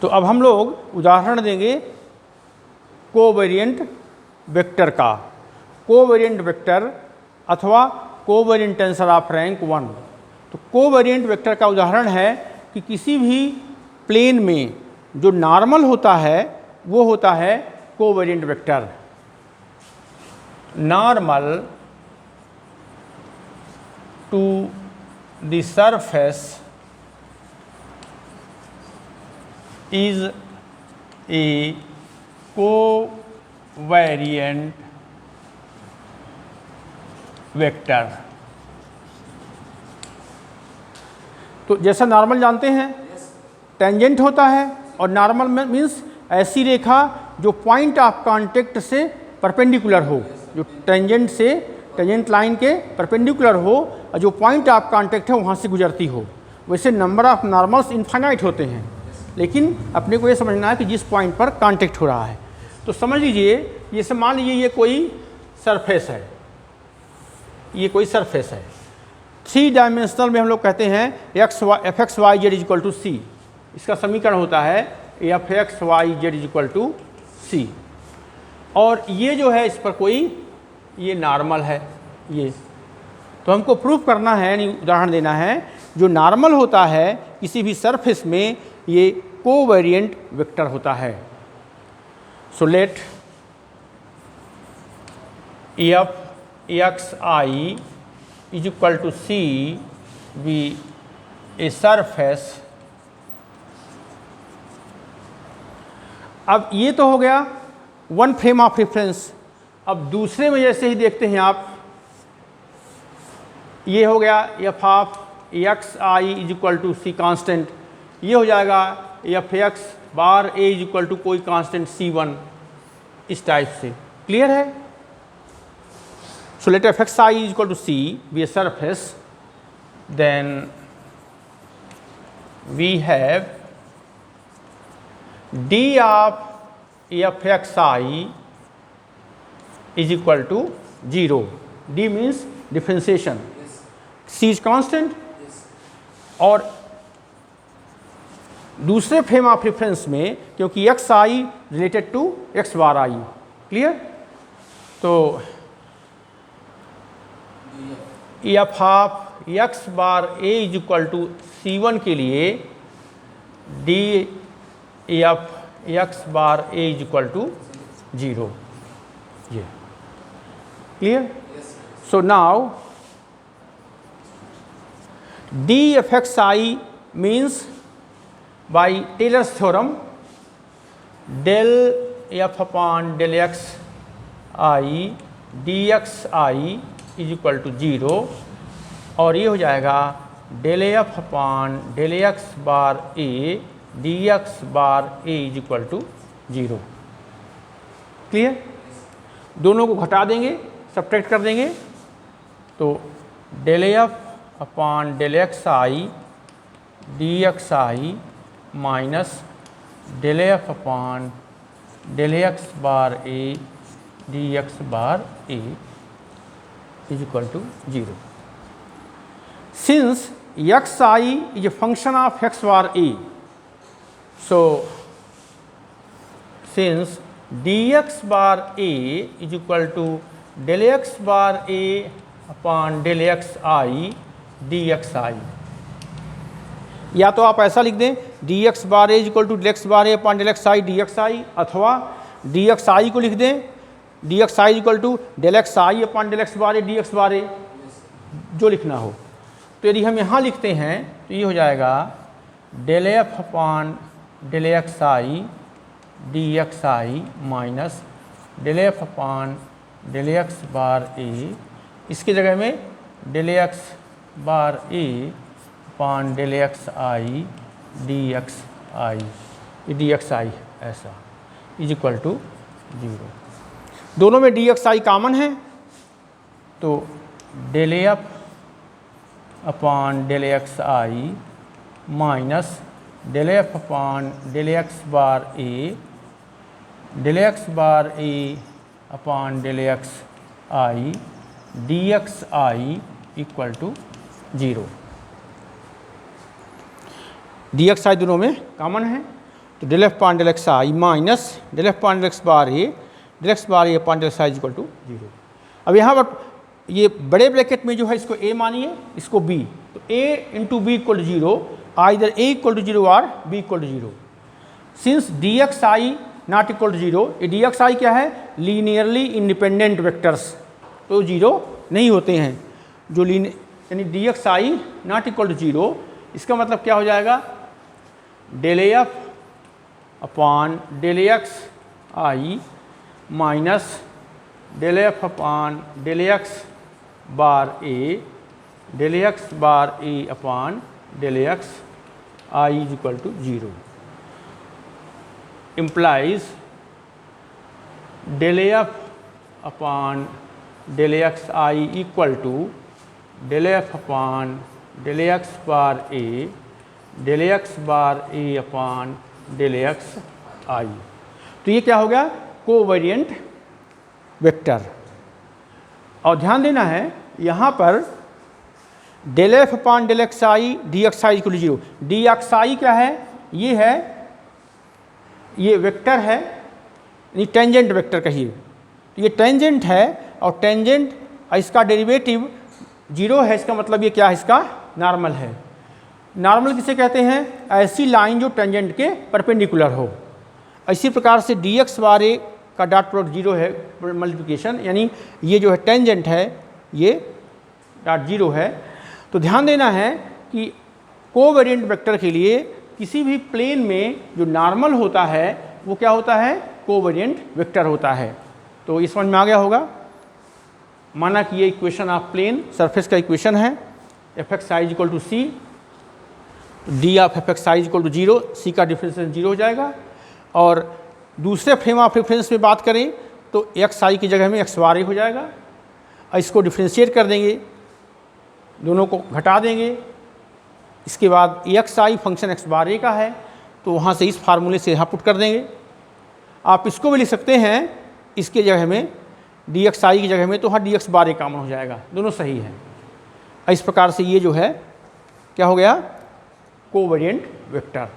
तो अब हम लोग उदाहरण देंगे कोवेरिएंट वेक्टर का। कोवेरिएंट वेक्टर अथवा कोवेरिएंट टेंसर ऑफ रैंक 1। तो कोवेरिएंट वेक्टर का उदाहरण है कि किसी भी प्लेन में जो नॉर्मल होता है वो होता है covariant vector. Normal to the surface is a covariant vector. तो जैसा नॉर्मल जानते हैं टेंजेंट होता है, और नॉर्मल में मीन्स ऐसी रेखा जो पॉइंट ऑफ कांटेक्ट से परपेंडिकुलर हो, जो टेंजेंट से टेंजेंट लाइन के परपेंडिकुलर हो और जो पॉइंट ऑफ कांटेक्ट है वहाँ से गुजरती हो। वैसे नंबर ऑफ नॉर्मल्स इनफाइनाइट होते हैं, लेकिन अपने को ये समझना है कि जिस पॉइंट पर कांटेक्ट हो रहा है। तो समझ लीजिए, जैसे मान लीजिए ये कोई सरफेस है, ये कोई सरफेस है। 3 डायमेंशनल में हम लोग कहते हैं F X Y Z equal to C. इसका समीकरण होता है F X Y Z equal to C. और ये जो है इस पर कोई ये नॉर्मल है ये। तो हमको प्रूफ करना है, यानी उदाहरण देना है, जो नॉर्मल होता है किसी भी सरफेस में ये कोवेरिएंट वेक्टर होता है। So let F X I is equal to C be a surface. अब ये तो हो गया वन फ्रेम ऑफ रेफरेंस। अब दूसरे में जैसे ही देखते हैं आप, ये हो गया F of X I is equal to C constant, ये हो जाएगा F X bar A is equal to कोई कांस्टेंट C1, इस टाइप से। क्लियर है? So let f x I is equal to C be a surface, then we have d of f x I is equal to 0. D means differentiation. Yes. C is constant. Yes. और दूसरे frame of reference में क्योंकि X I related to X bar I. Clear? तो F of X bar A is equal to C1 के लिए D F X bar A is equal to 0। ये clear? So now D F X I means by Taylor's theorem del F upon del x I D x I is equal to 0, और ये हो जाएगा del F upon del x bar A D X bar A is equal to 0। Clear? दोनों को घटा देंगे, subtract कर देंगे, तो del F upon del x I D x I minus del F upon del x bar A D X bar A is equal to 0. Since xi is a function of x bar a, so since dx bar a is equal to del x bar a upon del x I dx I, या तो आप ऐसा लिख दें dx bar a is equal to del x bar a upon del x I dx I, अथवा dx I को लिख दें D x I equal to del x I upon del x bar A D X bar A, जो लिखना हो। तो यदि हम यहाँ लिखते हैं तो ये हो जाएगा del F upon del x I D x I minus del F upon del x bar a, इसकी जगह में del x bar A upon del x I D x I, D x i ऐसा is equal to 0। दोनों में D x आई common है, तो del F upon del x I minus del F upon del x bar A del x bar A upon del x I D x I equal to 0। D x i दोनों में common है, तो del F upon del x I minus del F upon del x bar A upon del x I equal to 0। अब यहाँ पर ये बड़े bracket में जो है इसको a मानिए, इसको b, तो a into B equal to 0, either a equal to 0 और b equal to 0। Since D x I not equal to 0, ये डी एक्स आई क्या है, लीनियरली इंडिपेंडेंट वेक्टर्स, तो 0 नहीं होते हैं। जो यानी D x I not equal to 0, इसका मतलब क्या हो जाएगा, del F upon del x I minus del F upon del x bar A del x bar A upon del x I is equal to 0 implies del f upon del x I equal to del f upon del x bar a del x bar a upon del x I। तो ये क्या हो गया, covariant vector. और ध्यान देना है यहाँ पर del F upon del x I D x I equal to 0, d x i क्या है, ये है, ये वेक्टर है, ये टेंजेंट वेक्टर कहिए, तो ये टेंजेंट है और टेंजेंट इसका डेरिवेटिव 0 है, इसका मतलब ये क्या है, इसका नॉर्मल है। नॉर्मल किसे कहते हैं, ऐसी लाइन जो टेंजेंट के परपेंडिकुलर हो। इसी प्रकार से डी एक्स बार ए का डॉट प्रोडक्ट 0 है, मल्टीप्लिकेशन, यानी ये जो है टेंजेंट है, ये डॉट 0 है। तो ध्यान देना है कि कोवेरिएंट वेक्टर के लिए किसी भी प्लेन में जो नॉर्मल होता है वो क्या होता है, कोवेरिएंट वेक्टर होता है। तो ये समझ में आ गया होगा। माना कि ये इक्वेशन ऑफ प्लेन सरफेस का इक्वेशन है, F X I equal to C, D of F X I equal to 0, C का डिफरेंशियल 0 हो जाएगा। और दूसरे फ्रेम ऑफ रेफरेंस में बात करें तो एक्स आई की जगह में एक्स बार ए हो जाएगा। इसको डिफ्रेंशिएट कर देंगे, दोनों को घटा देंगे, इसके बाद x I function x bar ए का है, तो वहाँ से इस फार्मूले से यहाँ पुट कर देंगे। आप इसको भी लिख सकते हैं इसके जगह में, डी एक्स आई की जगह में, तो वहाँ डी एक्स बार ए कॉमन हो जाएगा, दोनों सही है। इस प्रकार से ये जो है क्या हो गया, कोवेरिएंट वेक्टर।